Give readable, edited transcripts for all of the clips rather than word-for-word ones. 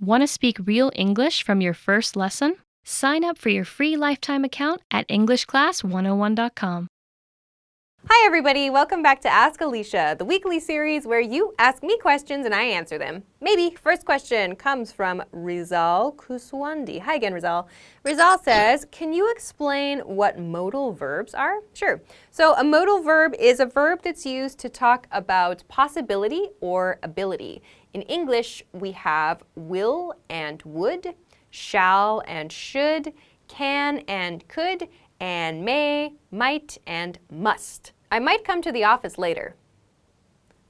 Want to speak real English from your first lesson? Sign up for your free lifetime account at EnglishClass101.com. Hi everybody, welcome back to Ask Alisha, the weekly series where you ask me questions and I answer them. Maybe. First question comes from Rizal Kuswandi. Hi again, Rizal. Rizal says, can you explain what modal verbs are? Sure. So a modal verb is a verb that's used to talk about possibility or ability. In English, we have will and would, shall and should, can and could, and may, might, and must. I might come to the office later.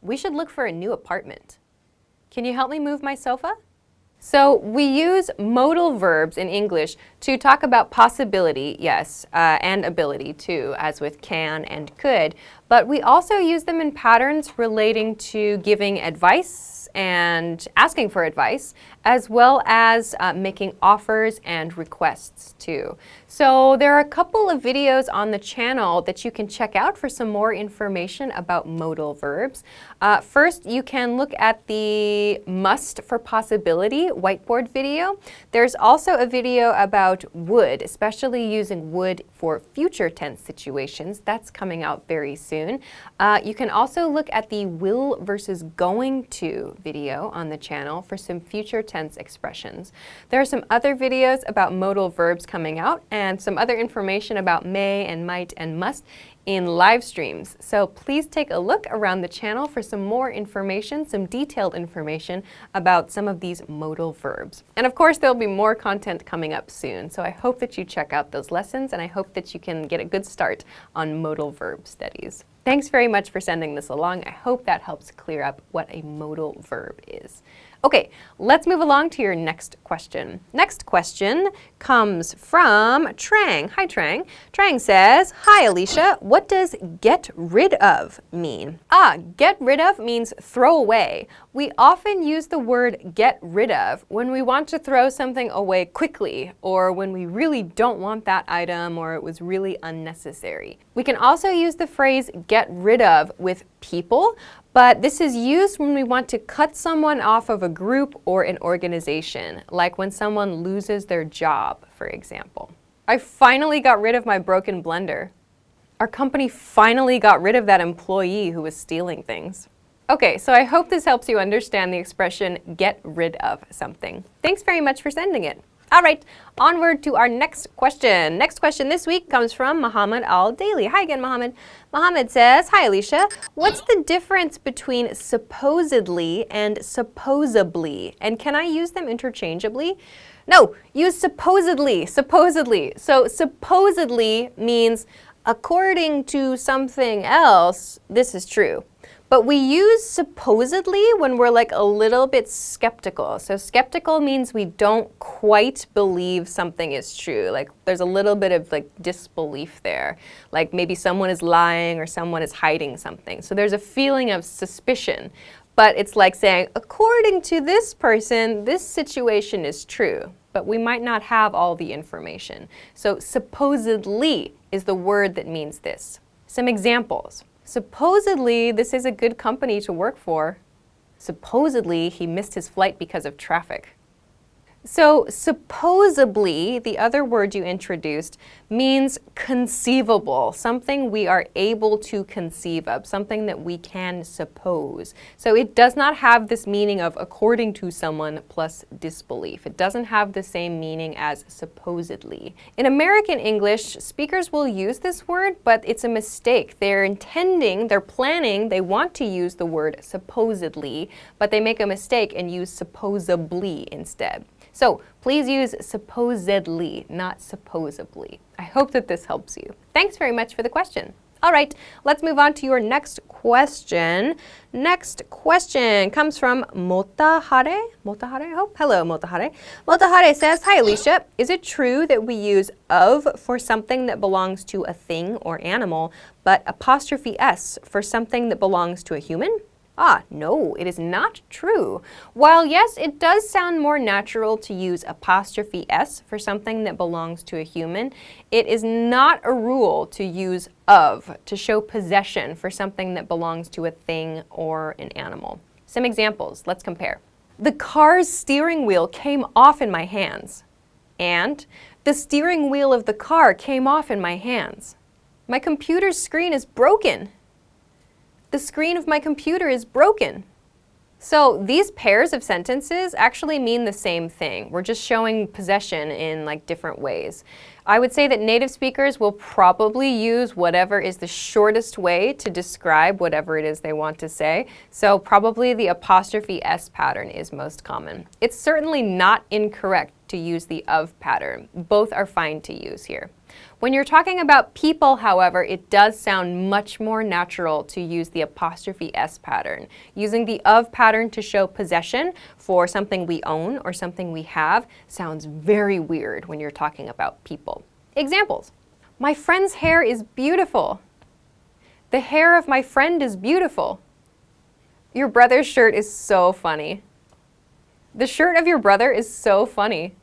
We should look for a new apartment. Can you help me move my sofa? So we use modal verbs in English to talk about possibility, yes, and ability too, as with can and could. But we also use them in patterns relating to giving advice and asking for advice, as well as making offers and requests too. So there are a couple of videos on the channel that you can check out for some more information about modal verbs. First, you can look at the must for possibility whiteboard video. There's also a video about would, especially using would for future tense situations. That's coming out very soon. You can also look at the will versus going to video on the channel for some future tense expressions. There are some other videos about modal verbs coming out and some other information about may and might and must in live streams. So please take a look around the channel for some more information, some detailed information about some of these modal verbs. And of course, there'll be more content coming up soon. So I hope that you check out those lessons and I hope that you can get a good start on modal verb studies. Thanks very much for sending this along. I hope that helps clear up what a modal verb is. Okay, let's move along to your next question. Next question comes from Trang. Hi, Trang. Trang says, hi, Alisha. What does get rid of mean? Get rid of means throw away. We often use the word get rid of when we want to throw something away quickly or when we really don't want that item or it was really unnecessary. We can also use the phrase get rid of with people, but this is used when we want to cut someone off of a group or an organization, like when someone loses their job, for example. I finally got rid of my broken blender. Our company finally got rid of that employee who was stealing things. Okay, so I hope this helps you understand the expression get rid of something. Thanks very much for sending it. All right, onward to our next question. Next question this week comes from Muhammad Al-Daily. Hi again, Muhammad. Muhammad says, hi, Alisha. What's the difference between supposedly and supposably? And can I use them interchangeably? No, use supposedly, supposedly. So supposedly means according to something else, this is true. But we use supposedly when we're like a little bit skeptical. So skeptical means we don't quite believe something is true. Like there's a little bit of like disbelief there. Like maybe someone is lying or someone is hiding something. So there's a feeling of suspicion. But it's like saying, according to this person, this situation is true. But we might not have all the information. So supposedly is the word that means this. Some examples. Supposedly, this is a good company to work for. Supposedly, he missed his flight because of traffic. So supposably, the other word you introduced, means conceivable, something we are able to conceive of, something that we can suppose. So it does not have this meaning of according to someone plus disbelief. It doesn't have the same meaning as supposedly. In American English, speakers will use this word, but it's a mistake. They're intending, they're planning, they want to use the word supposedly, but they make a mistake and use supposably instead. So please use supposedly, not supposably. I hope that this helps you. Thanks very much for the question. All right, let's move on to your next question. Next question comes from Motahare. Motahare, I hope. Hello, Motahare. Motahare says, hi, Alisha. Is it true that we use of for something that belongs to a thing or animal, but apostrophe s for something that belongs to a human? No, it is not true. While yes, it does sound more natural to use apostrophe s for something that belongs to a human, it is not a rule to use of to show possession for something that belongs to a thing or an animal. Some examples, let's compare. The car's steering wheel came off in my hands. And the steering wheel of the car came off in my hands. My computer's screen is broken. The screen of my computer is broken. So these pairs of sentences actually mean the same thing. We're just showing possession in like different ways. I would say that native speakers will probably use whatever is the shortest way to describe whatever it is they want to say. So probably the apostrophe S pattern is most common. It's certainly not incorrect to use the of pattern. Both are fine to use here. When you're talking about people, however, it does sound much more natural to use the apostrophe S pattern. Using the of pattern to show possession for something we own or something we have sounds very weird when you're talking about people. Examples. My friend's hair is beautiful. The hair of my friend is beautiful. Your brother's shirt is so funny. The shirt of your brother is so funny.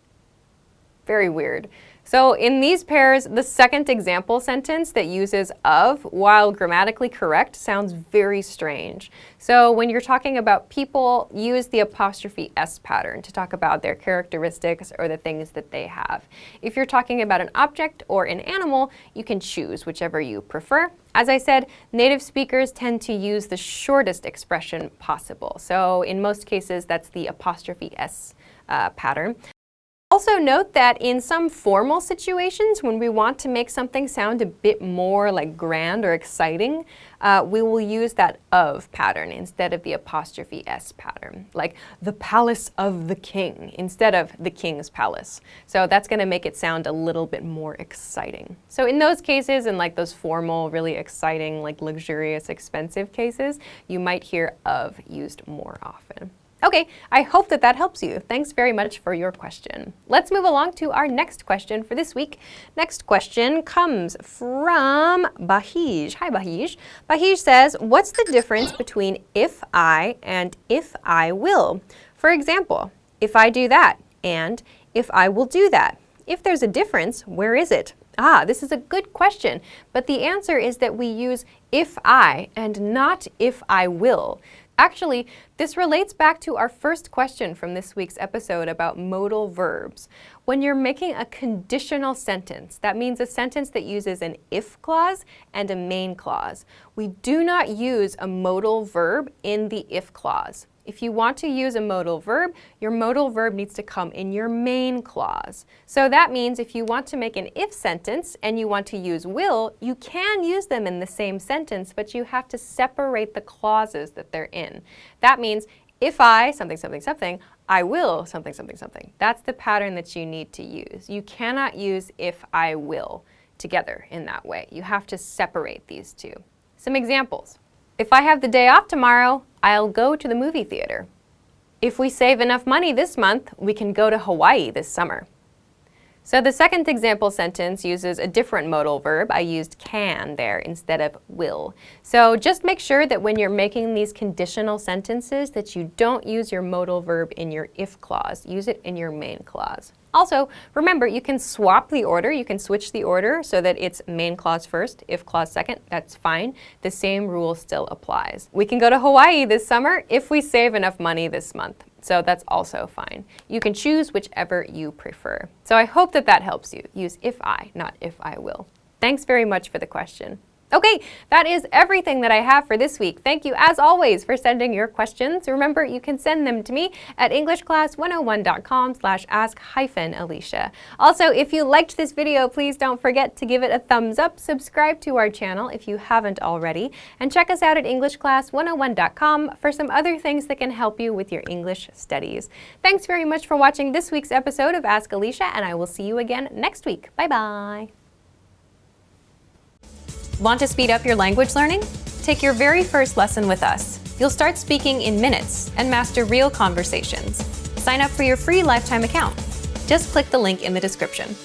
Very weird. So in these pairs, the second example sentence that uses of, while grammatically correct, sounds very strange. So when you're talking about people, use the apostrophe S pattern to talk about their characteristics or the things that they have. If you're talking about an object or an animal, you can choose whichever you prefer. As I said, native speakers tend to use the shortest expression possible. So in most cases, that's the apostrophe S pattern. Also note that in some formal situations, when we want to make something sound a bit more like grand or exciting, we will use that of pattern instead of the apostrophe S pattern, like the palace of the king instead of the king's palace. So that's going to make it sound a little bit more exciting. So in those cases, in like those formal, really exciting, like luxurious, expensive cases, you might hear of used more often. Okay, I hope that that helps you. Thanks very much for your question. Let's move along to our next question for this week. Next question comes from Bahij. Hi, Bahij. Bahij says, what's the difference between if I and if I will? For example, if I do that and if I will do that. If there's a difference, where is it? This is a good question, but the answer is that we use if I and not if I will. Actually, this relates back to our first question from this week's episode about modal verbs. When you're making a conditional sentence, that means a sentence that uses an if clause and a main clause. We do not use a modal verb in the if clause. If you want to use a modal verb, your modal verb needs to come in your main clause. So that means if you want to make an if sentence and you want to use will, you can use them in the same sentence, but you have to separate the clauses that they're in. That means if I something, something, something, I will something, something, something. That's the pattern that you need to use. You cannot use if I will together in that way. You have to separate these two. Some examples. If I have the day off tomorrow, I'll go to the movie theater. If we save enough money this month, we can go to Hawaii this summer. So the second example sentence uses a different modal verb. I used can there instead of will. So just make sure that when you're making these conditional sentences that you don't use your modal verb in your if clause. Use it in your main clause. Also, remember, you can swap the order. You can switch the order so that it's main clause first, if clause second. That's fine. The same rule still applies. We can go to Hawaii this summer if we save enough money this month. So that's also fine. You can choose whichever you prefer. So I hope that that helps you. Use if I, not if I will. Thanks very much for the question. Okay, that is everything that I have for this week. Thank you, as always, for sending your questions. Remember, you can send them to me at englishclass101.com/ask-Alisha. Also, if you liked this video, please don't forget to give it a thumbs up, subscribe to our channel if you haven't already, and check us out at englishclass101.com for some other things that can help you with your English studies. Thanks very much for watching this week's episode of Ask Alisha, and I will see you again next week. Bye-bye. Want to speed up your language learning? Take your very first lesson with us. You'll start speaking in minutes and master real conversations. Sign up for your free lifetime account. Just click the link in the description.